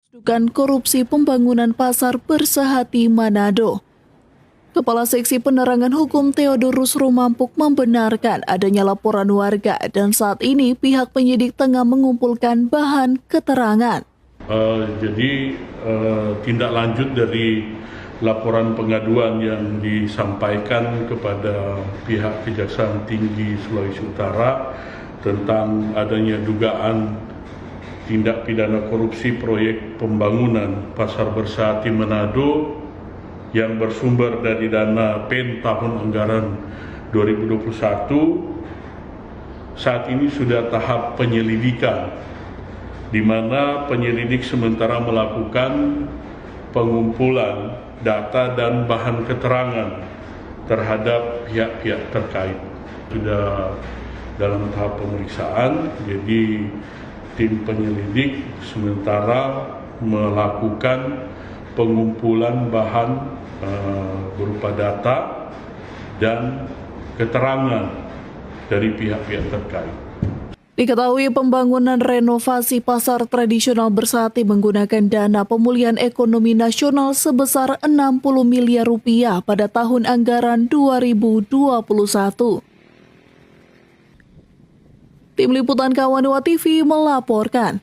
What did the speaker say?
Dugaan korupsi pembangunan pasar Bersahati Manado. Kepala Seksi Penerangan Hukum Theodorus Rumampuk membenarkan adanya laporan warga dan saat ini pihak penyidik tengah mengumpulkan bahan keterangan. Tindak lanjut dari laporan pengaduan yang disampaikan kepada pihak Kejaksaan Tinggi Sulawesi Utara tentang adanya dugaan tindak pidana korupsi proyek pembangunan Pasar Bersahati Manado yang bersumber dari dana PEN tahun anggaran 2021 saat ini sudah tahap penyelidikan, di mana penyelidik sementara melakukan pengumpulan data dan bahan keterangan terhadap pihak-pihak terkait. Sudah dalam tahap pemeriksaan, jadi tim penyelidik sementara melakukan pengumpulan bahan berupa data dan keterangan dari pihak-pihak terkait. Diketahui pembangunan renovasi pasar tradisional Bersahati menggunakan dana pemulihan ekonomi nasional sebesar 60 miliar rupiah pada tahun anggaran 2021. Tim Liputan Kawanua TV melaporkan.